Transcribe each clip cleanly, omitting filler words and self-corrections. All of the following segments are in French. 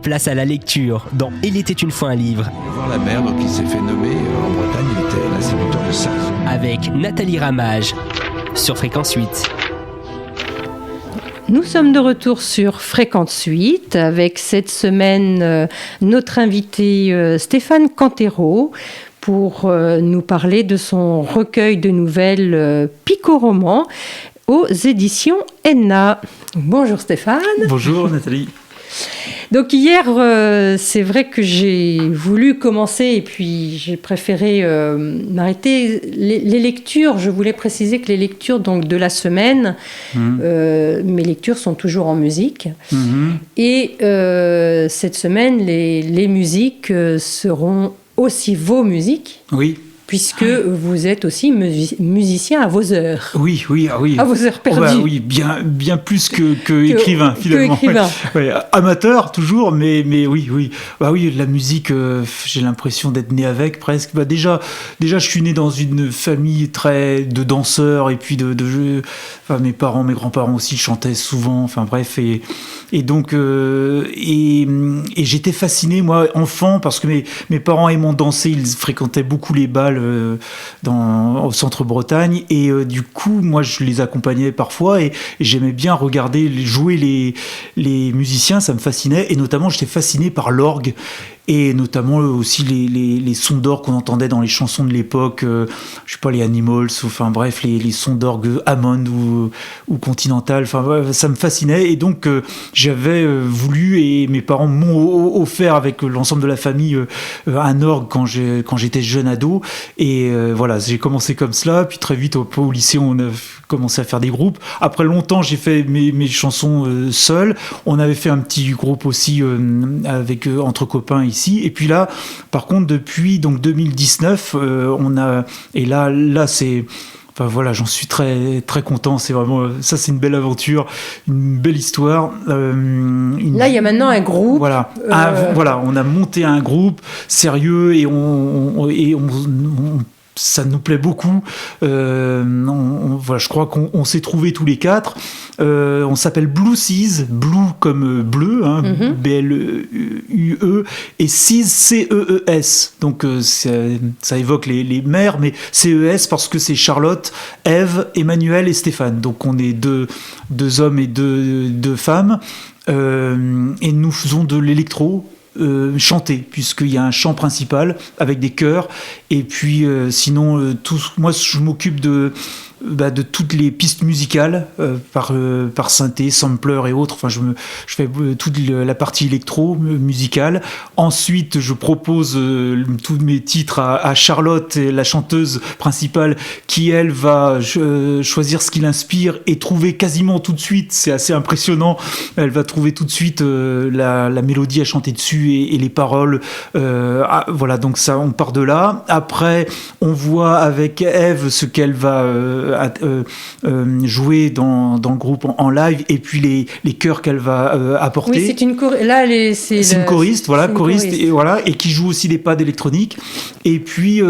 Place à la lecture dans Il était une fois un livre. Voir la mer, donc il s'est fait nommer en Bretagne, il était l'instituteur de ça. Avec Nathalie Ramage sur Fréquence 8. Nous sommes de retour sur Fréquence 8 avec cette semaine notre invité Stéphane Cantero pour nous parler de son recueil de nouvelles Pico-Roman aux éditions Enna. Bonjour Stéphane. Bonjour Nathalie. Donc hier, c'est vrai que j'ai voulu commencer et puis j'ai préféré m'arrêter. Les lectures, je voulais préciser que les lectures donc, de la semaine, mes lectures sont toujours en musique. Et cette semaine, les musiques seront aussi vos musiques. Oui. Puisque vous êtes aussi musicien à vos heures. Oui. À vos heures perdues. Oui, bien plus que écrivain, finalement. Que écrivain. Ouais, amateur, toujours, mais oui. Bah oui, la musique, j'ai l'impression d'être né avec, presque. Bah déjà, je suis né dans une famille très de danseurs, et puis de jeux. Enfin, mes grands-parents aussi chantaient souvent, enfin bref, et donc, et j'étais fasciné, moi, enfant, parce que mes parents aimant danser, ils fréquentaient beaucoup les balles au centre Bretagne, et du coup moi je les accompagnais parfois et j'aimais bien regarder jouer les musiciens, ça me fascinait, et notamment j'étais fasciné par l'orgue et notamment aussi les sons d'orgue qu'on entendait dans les chansons de l'époque, je sais pas, les Animals, enfin bref, les sons d'orgue Hammond ou Continental, enfin ouais, ça me fascinait, et donc j'avais voulu, et mes parents m'ont offert avec l'ensemble de la famille un orgue quand j'étais jeune ado, et voilà, j'ai commencé comme cela, puis très vite au lycée on a commencé à faire des groupes. Après longtemps j'ai fait mes chansons seul, on avait fait un petit groupe aussi avec entre copains ici. Et puis là, par contre, depuis donc 2019, on a, et là c'est, enfin voilà, j'en suis très très content. C'est vraiment, ça c'est une belle aventure, une belle histoire. Là, il y a maintenant un groupe. Voilà, voilà, on a monté un groupe sérieux et ça nous plaît beaucoup. Voilà, je crois qu'on s'est trouvés tous les quatre. On s'appelle Blue Seas, blue comme bleu, hein, B-L-U-E, et Seas, C-E-E-S. Donc ça évoque les mers, mais C-E-S parce que c'est Charlotte, Ève, Emmanuel et Stéphane. Donc on est deux hommes et deux femmes, et nous faisons de l'électro. Chanter, puisqu'il y a un chant principal avec des chœurs, et puis sinon moi je m'occupe de toutes les pistes musicales par synthé, sampler et autres. Enfin, je fais toute la partie électro musicale. Ensuite, je propose tous mes titres à Charlotte, la chanteuse principale, qui elle va choisir ce qui l'inspire et trouver quasiment tout de suite. C'est assez impressionnant. Elle va trouver tout de suite la mélodie à chanter dessus et les paroles. Voilà, donc ça, on part de là. Après, on voit avec Ève ce qu'elle va jouer dans le groupe en live, et puis les chœurs qu'elle va apporter. Oui, c'est une choriste, voilà, et voilà, et qui joue aussi des pads électroniques. Et puis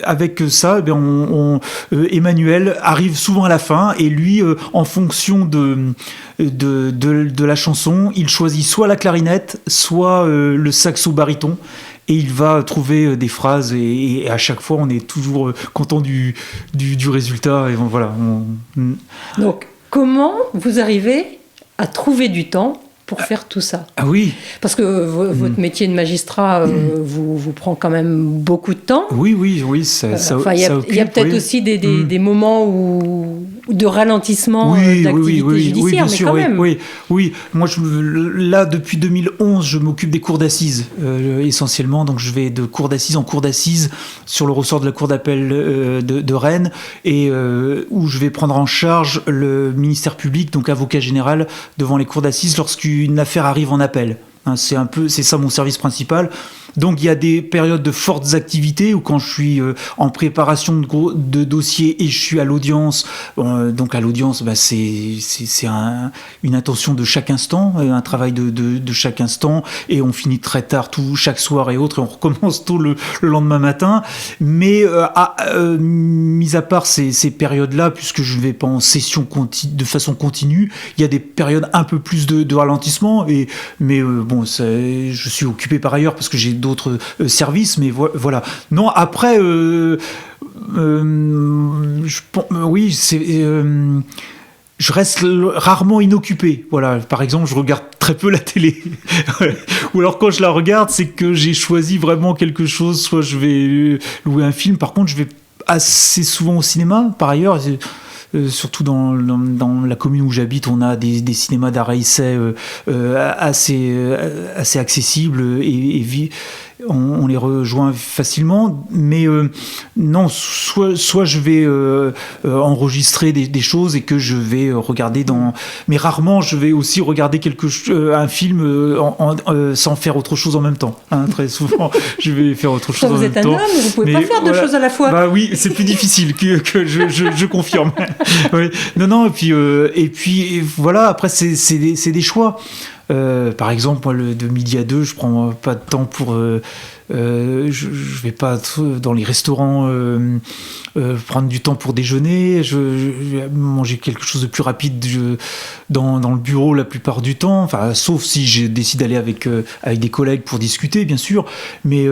avec ça, Emmanuel arrive souvent à la fin, et lui, en fonction de la chanson, il choisit soit la clarinette, soit le saxo baryton. Et il va trouver des phrases, et à chaque fois, on est toujours content du résultat. Et voilà. Donc, comment vous arrivez à trouver du temps pour faire tout ça? Ah oui. Parce que votre métier de magistrat vous prend quand même beaucoup de temps. Oui, il y a peut-être aussi des moments de ralentissement d'activité judiciaire, bien sûr, mais quand même. Oui. Moi, là, depuis 2011, je m'occupe des cours d'assises, essentiellement. Donc, je vais de cours d'assises en cours d'assises sur le ressort de la cour d'appel de Rennes, et où je vais prendre en charge le ministère public, donc avocat général, devant les cours d'assises lorsqu'une affaire arrive en appel. C'est ça mon service principal. Donc il y a des périodes de fortes activités où quand je suis en préparation de dossiers et je suis à l'audience, donc à l'audience, c'est une attention de chaque instant, un travail de chaque instant, et on finit très tard chaque soir et autres, et on recommence tôt le lendemain matin. Mais mis à part ces périodes-là, puisque je ne vais pas en session de façon continue, il y a des périodes un peu plus de ralentissement, mais je suis occupé par ailleurs parce que j'ai d'autres services, mais voilà. Non, après, oui, je reste rarement inoccupé. Voilà. Par exemple, je regarde très peu la télé. Ou alors quand je la regarde, c'est que j'ai choisi vraiment quelque chose. Soit je vais louer un film. Par contre, je vais assez souvent au cinéma. Par ailleurs, surtout dans la commune où j'habite, on a des cinémas d'art et essai assez accessibles et on les rejoint facilement, mais non, soit je vais enregistrer des choses et que je vais regarder mais rarement je vais aussi regarder un film sans faire autre chose en même temps, hein. Très souvent je vais faire autre chose en même temps. Vous êtes un homme, vous pouvez pas faire deux choses à la fois. Bah oui, c'est plus difficile que je confirme. Oui. Non, et puis voilà, après c'est des choix. Par exemple, moi, de midi à 2, je prends pas de temps pour. Je vais pas dans les restaurants prendre du temps pour déjeuner. Je vais manger quelque chose de plus rapide dans le bureau la plupart du temps. Enfin, sauf si je décide d'aller avec des collègues pour discuter, bien sûr. Mais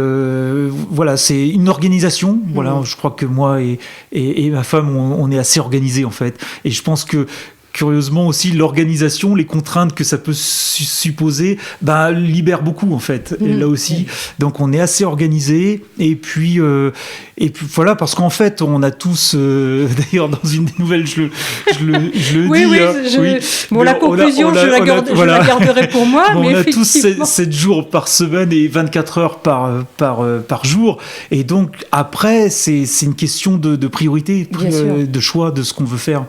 voilà, c'est une organisation. Voilà, je crois que moi et ma femme, on est assez organisés en fait. Et je pense que curieusement aussi, l'organisation, les contraintes que ça peut supposer, libère beaucoup en fait. Et là aussi, donc on est assez organisé. Et puis voilà, parce qu'en fait, on a tous, d'ailleurs dans une des nouvelles, je le oui, dis. Oui, oui. Bon, la conclusion, je la garderai pour moi. Bon, mais on a tous 7 jours par semaine et 24 heures par jour. Et donc après, c'est une question de priorité, de choix de ce qu'on veut faire.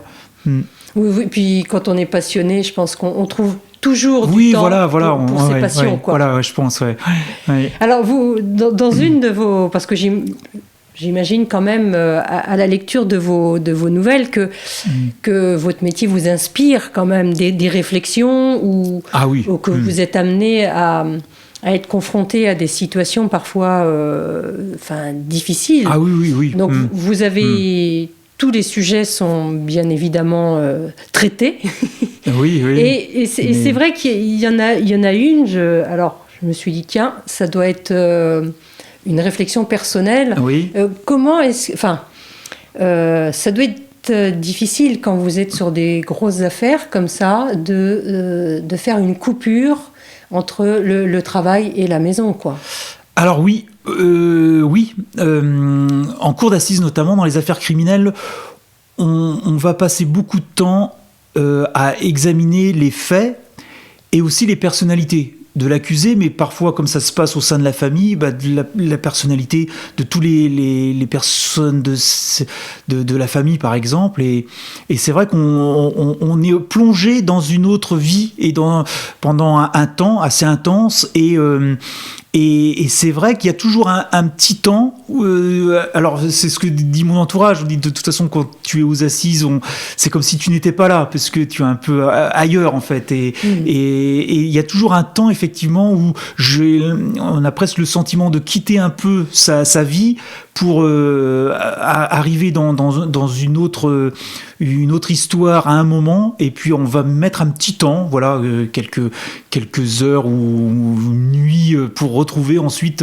Oui, puis quand on est passionné, je pense qu'on trouve toujours du temps pour ses passions. Quoi. Voilà, je pense, ouais. Alors, vous, dans une de vos... Parce que j'imagine quand même, à la lecture de vos nouvelles, que votre métier vous inspire quand même des réflexions ou que vous êtes amené à être confronté à des situations parfois difficiles. Ah oui. Donc, vous avez... Tous les sujets sont bien évidemment traités. Oui. Et c'est vrai qu'il y en a une. Alors, je me suis dit, tiens, ça doit être une réflexion personnelle. Oui. Comment est-ce... Enfin, ça doit être difficile quand vous êtes sur des grosses affaires comme ça, de faire une coupure entre le travail et la maison, quoi. Alors oui. En cour d'assises, notamment dans les affaires criminelles, on va passer beaucoup de temps à examiner les faits et aussi les personnalités de l'accusé, mais parfois, comme ça se passe au sein de la famille, de la personnalité de tous les personnes de la famille, par exemple. Et c'est vrai qu'on est plongé dans une autre vie pendant un temps assez intense. Et c'est vrai qu'il y a toujours un petit temps. Alors, c'est ce que dit mon entourage. On dit de toute façon, quand tu es aux assises, c'est comme si tu n'étais pas là, parce que tu es un peu ailleurs, en fait. Et il y a toujours un temps, effectivement, où on a presque le sentiment de quitter un peu sa vie pour arriver dans une autre histoire à un moment, et puis on va mettre un petit temps, voilà, quelques heures ou nuits pour retrouver ensuite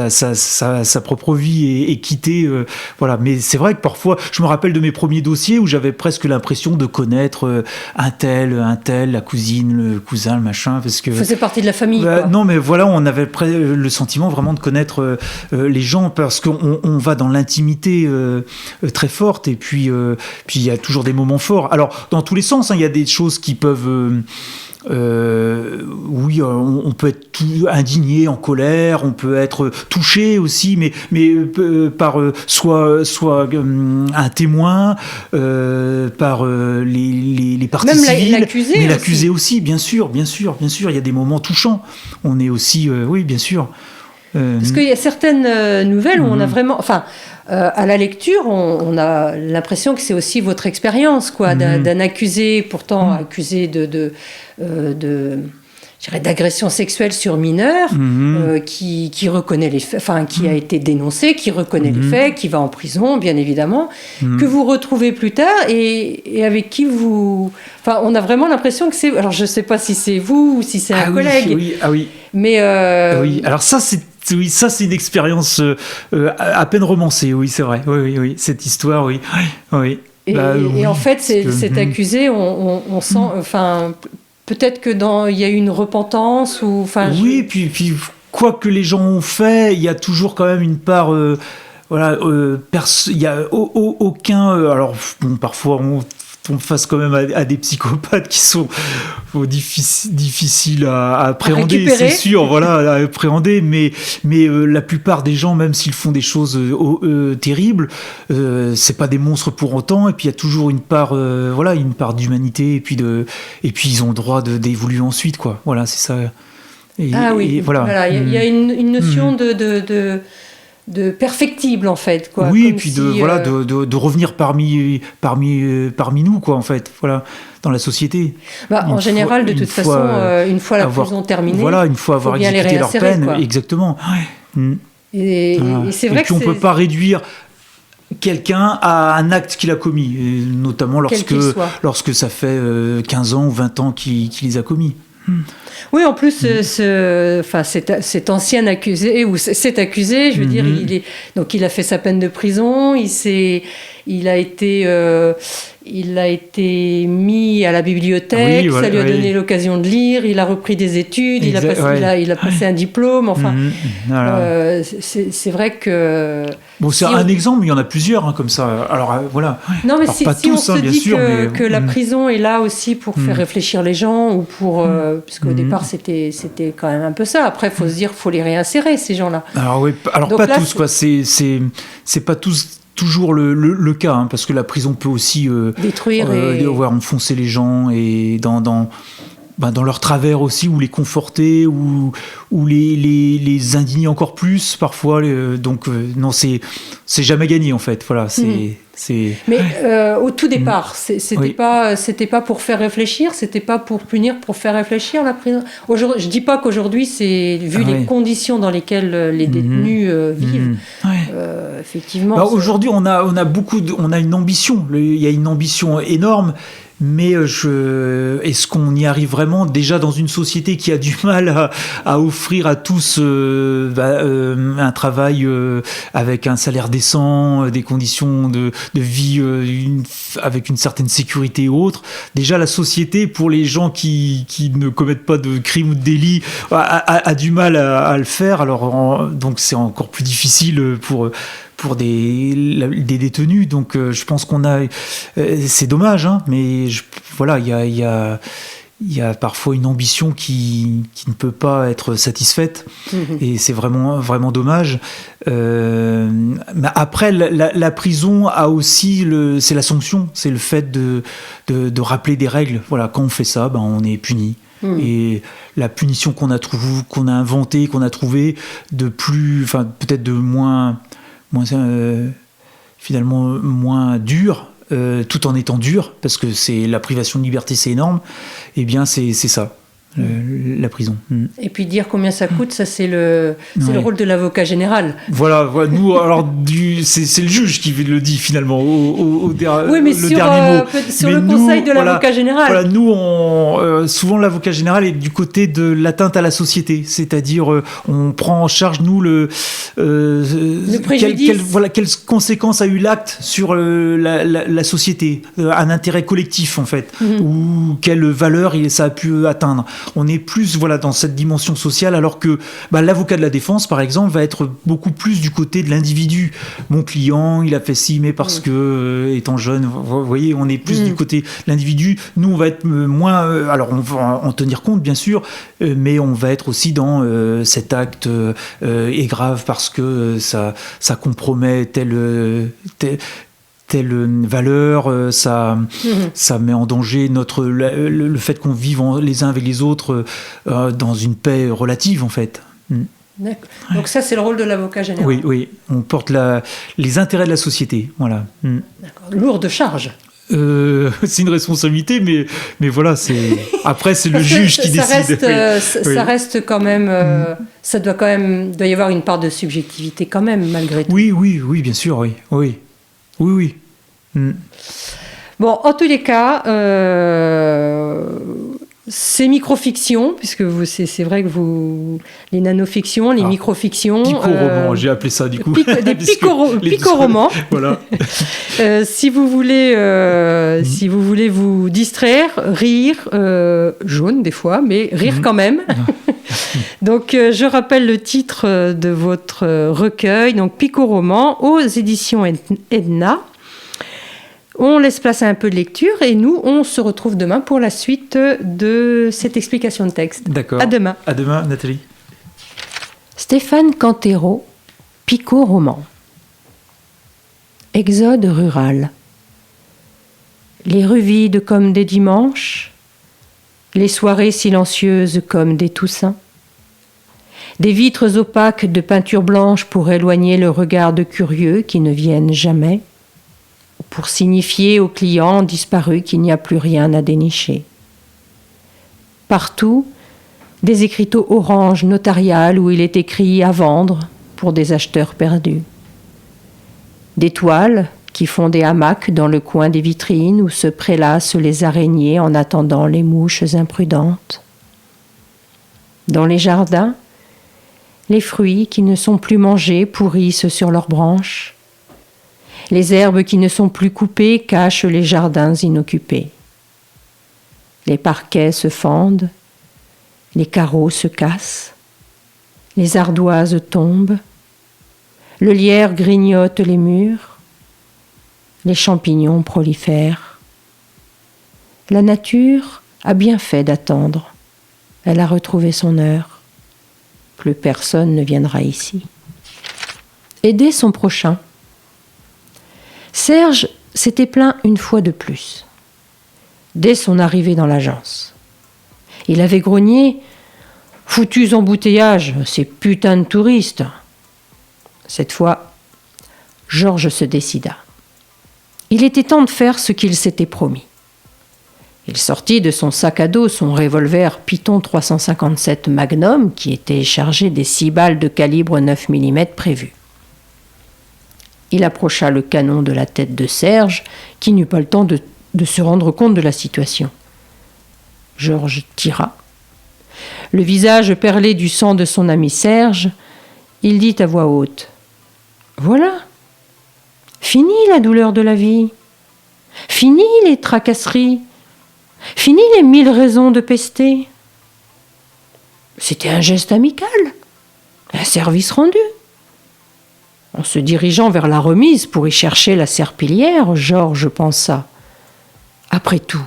sa propre vie et quitter, voilà. Mais c'est vrai que parfois, je me rappelle de mes premiers dossiers où j'avais presque l'impression de connaître un tel, la cousine, le cousin, le machin, parce que... Ça faisait partie de la famille, quoi. Non, mais voilà, on avait le sentiment vraiment de connaître les gens, parce qu'on va dans l'intimité très forte, et puis il y a toujours des moments forts. Alors, dans tous les sens, hein, il y a des choses qui peuvent... oui, on peut être indigné, en colère, on peut être touché aussi, mais par soit un témoin, par les parties Même civiles, l'accusé mais aussi. l'accusé aussi, bien sûr. Il y a des moments touchants. On est aussi, oui, bien sûr. Parce qu'il y a certaines nouvelles où on a vraiment... Enfin, à la lecture, on a l'impression que c'est aussi votre expérience, quoi, d'un accusé, pourtant accusé je dirais, d'agression sexuelle sur mineur, qui reconnaît les faits, enfin, qui a été dénoncé, qui reconnaît les faits, qui va en prison, bien évidemment, que vous retrouvez plus tard et avec qui vous... Enfin, on a vraiment l'impression que c'est... Alors, je ne sais pas si c'est vous ou si c'est un collègue. Oui. Mais... Oui, alors ça, c'est une expérience à peine romancée, oui, c'est vrai. Oui, cette histoire, oui. Et en fait, cet accusé, on sent... Enfin, peut-être que il y a eu une repentance ou... Oui, puis quoi que les gens ont fait, il y a toujours quand même une part... il y a aucun... alors, bon, parfois, on face quand même à des psychopathes qui sont difficiles à appréhender, c'est sûr, voilà, à appréhender, mais la plupart des gens, même s'ils font des choses terribles, c'est pas des monstres pour autant, et puis il y a toujours une part d'humanité, et puis ils ont le droit d'évoluer ensuite, quoi. Voilà, c'est ça. Et voilà. Il y a une notion de perfectible, en fait, quoi. Oui, et puis de revenir parmi nous, quoi, en fait, voilà, dans la société. En général, de toute façon, une fois la prison terminée, une fois avoir exécuté leur peine, quoi. Exactement. Et c'est vrai que on peut pas réduire quelqu'un à un acte qu'il a commis, notamment lorsque ça fait 15 ans ou 20 ans qu'il les a commis. Oui, en plus, cet ancien accusé, ou cet accusé, je veux dire, il a fait sa peine de prison, il a été mis à la bibliothèque, ça lui a donné l'occasion de lire, il a repris des études, il a passé un diplôme, enfin, c'est vrai que... Bon, c'est un exemple, mais il y en a plusieurs, comme ça, alors voilà. Non, mais alors, si pas on tous, se bien dit sûr, que la prison est là aussi pour faire réfléchir les gens, ou pour... puisqu'au départ, c'était quand même un peu ça, après, il faut se dire, il faut les réinsérer, ces gens-là. Alors, donc, pas là, tous, quoi, c'est pas tous... toujours le cas, parce que la prison peut aussi détruire enfoncer les gens et dans leur travers aussi, ou les conforter, ou les indigner encore plus parfois. Donc non, c'est jamais gagné, en fait. Voilà, Mais au tout départ, c'était pas pour faire réfléchir, c'était pas pour punir, pour faire réfléchir, la prison. Je dis pas qu'aujourd'hui, c'est vu les conditions dans lesquelles les détenus vivent. Effectivement. Aujourd'hui, on a une ambition. Il y a une ambition énorme. Mais est-ce qu'on y arrive vraiment déjà dans une société qui a du mal à offrir à tous un travail avec un salaire décent, des conditions de vie avec une certaine sécurité et autres. Déjà, la société, pour les gens qui ne commettent pas de crimes ou de délits, a du mal à le faire. Alors, donc c'est encore plus difficile pour des détenus, donc je pense qu'on a... c'est dommage, mais il y a parfois une ambition qui ne peut pas être satisfaite, et c'est vraiment, vraiment dommage. Mais après, la prison a aussi... c'est la sanction, c'est le fait de rappeler des règles. Voilà, quand on fait ça, on est puni. Et la punition qu'on a inventée, qu'on a trouvée, peut-être de finalement moins dur, tout en étant dur, parce que c'est la privation de liberté, c'est énorme. Eh bien, c'est ça. La prison. Et puis dire combien ça coûte, ça c'est le rôle de l'avocat général. Voilà, nous, alors c'est le juge qui le dit finalement au oui, mais le dernier mot. Sur le conseil de l'avocat général. Voilà, nous, souvent l'avocat général est du côté de l'atteinte à la société, c'est-à-dire on prend en charge nous le préjudice. Quelles conséquences a eu l'acte sur la société, un intérêt collectif en fait, ou quelle valeur ça a pu atteindre. On est plus dans cette dimension sociale, alors que l'avocat de la défense, par exemple, va être beaucoup plus du côté de l'individu. Mon client, il a fait ci, mais parce que, étant jeune, vous voyez, on est plus du côté de l'individu. Nous, on va être moins... alors, on va en tenir compte, bien sûr, mais on va être aussi dans cet acte est grave parce que ça compromet telle valeur, ça met en danger le fait qu'on vive les uns avec les autres dans une paix relative, en fait. D'accord. Donc ça, c'est le rôle de l'avocat général. Oui, on porte les intérêts de la société, voilà. D'accord. Lourde charge. C'est une responsabilité, mais voilà, après c'est le juge qui décide. Ça reste quand même, doit y avoir une part de subjectivité quand même, malgré tout. Oui, bien sûr, oui. Bon, en tous les cas, c'est micro-fiction, puisque c'est vrai que les nanofictions, les micro-fictions... Pico-romans, j'ai appelé ça du coup. Des pico-romans. Voilà. Si vous voulez vous distraire, rire, jaune des fois, mais rire quand même. Donc, je rappelle le titre de votre recueil, donc Pico-roman, aux éditions Edna. On laisse place à un peu de lecture et nous, on se retrouve demain pour la suite de cette explication de texte. D'accord. À demain. À demain, Nathalie. Stéphane Cantero, Pico-roman. Exode rural. Les rues vides comme des dimanches, les soirées silencieuses comme des Toussaints, des vitres opaques de peinture blanche pour éloigner le regard de curieux qui ne viennent jamais, pour signifier aux clients disparus qu'il n'y a plus rien à dénicher. Partout, des écriteaux orange notariales où il est écrit « à vendre » pour des acheteurs perdus. Des toiles qui font des hamacs dans le coin des vitrines où se prélassent les araignées en attendant les mouches imprudentes. Dans les jardins, les fruits qui ne sont plus mangés pourrissent sur leurs branches. Les herbes qui ne sont plus coupées cachent les jardins inoccupés. Les parquets se fendent, les carreaux se cassent, les ardoises tombent, le lierre grignote les murs, les champignons prolifèrent. La nature a bien fait d'attendre. Elle a retrouvé son heure. Plus personne ne viendra ici. Aider son prochain. Serge s'était plaint une fois de plus, dès son arrivée dans l'agence. Il avait grogné « Foutus embouteillages, ces putains de touristes !» Cette fois, Georges se décida. Il était temps de faire ce qu'il s'était promis. Il sortit de son sac à dos son revolver Python 357 Magnum qui était chargé des 6 balles de calibre 9 mm prévues. Il approcha le canon de la tête de Serge, qui n'eut pas le temps de se rendre compte de la situation. Georges tira. Le visage perlé du sang de son ami Serge, il dit à voix haute « Voilà, fini la douleur de la vie, fini les tracasseries, fini les 1000 raisons de pester. C'était un geste amical, un service rendu. » En se dirigeant vers la remise pour y chercher la serpillière, Georges pensa « Après tout,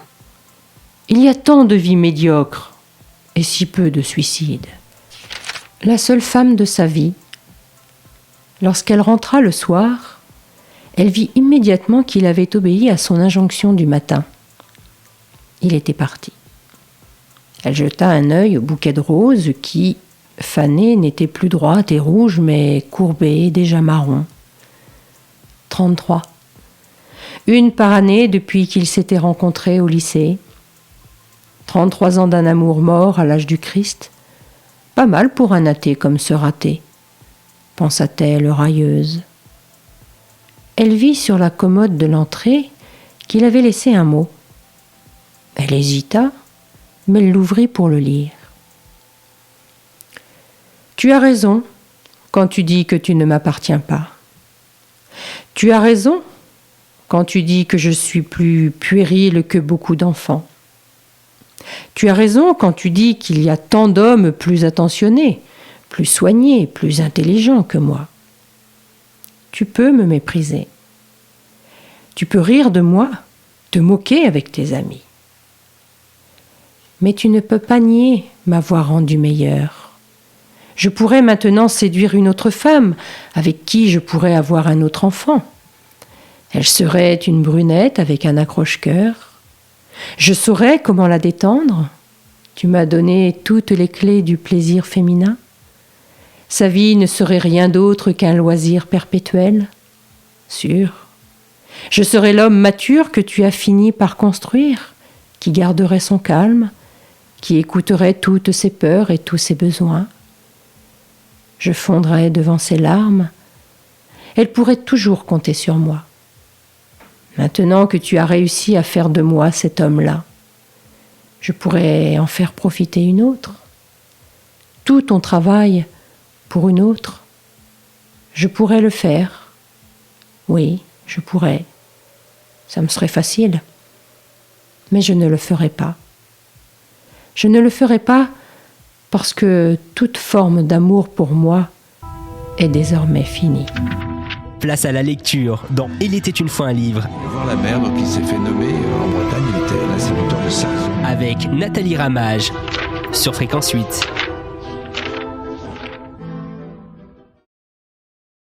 il y a tant de vies médiocres et si peu de suicides. » La seule femme de sa vie, lorsqu'elle rentra le soir, elle vit immédiatement qu'il avait obéi à son injonction du matin. Il était parti. Elle jeta un œil au bouquet de roses qui, fanée, n'était plus droite et rouge, mais courbée, déjà marron. 33. Une par année depuis qu'ils s'étaient rencontrés au lycée. 33 ans d'un amour mort à l'âge du Christ. Pas mal pour un athée comme ce raté, pensa-t-elle railleuse. Elle vit sur la commode de l'entrée qu'il avait laissé un mot. Elle hésita, mais elle l'ouvrit pour le lire. Tu as raison quand tu dis que tu ne m'appartiens pas. Tu as raison quand tu dis que je suis plus puéril que beaucoup d'enfants. Tu as raison quand tu dis qu'il y a tant d'hommes plus attentionnés, plus soignés, plus intelligents que moi. Tu peux me mépriser. Tu peux rire de moi, te moquer avec tes amis. Mais tu ne peux pas nier m'avoir rendu meilleur. Je pourrais maintenant séduire une autre femme avec qui je pourrais avoir un autre enfant. Elle serait une brunette avec un accroche-cœur. Je saurais comment la détendre. Tu m'as donné toutes les clés du plaisir féminin. Sa vie ne serait rien d'autre qu'un loisir perpétuel. Sûr. Je serais l'homme mature que tu as fini par construire, qui garderait son calme, qui écouterait toutes ses peurs et tous ses besoins. Je fondrais devant ses larmes. Elle pourrait toujours compter sur moi. Maintenant que tu as réussi à faire de moi cet homme-là, je pourrais en faire profiter une autre. Tout ton travail pour une autre, je pourrais le faire. Oui, je pourrais. Ça me serait facile. Mais je ne le ferai pas. Je ne le ferai pas parce que toute forme d'amour pour moi est désormais finie. Place à la lecture dans Il était une fois un livre. Voir la mer, donc il s'est fait nommer en Bretagne, il était l'instituteur de Sarzeau. Avec Nathalie Ramage sur Fréquence 8.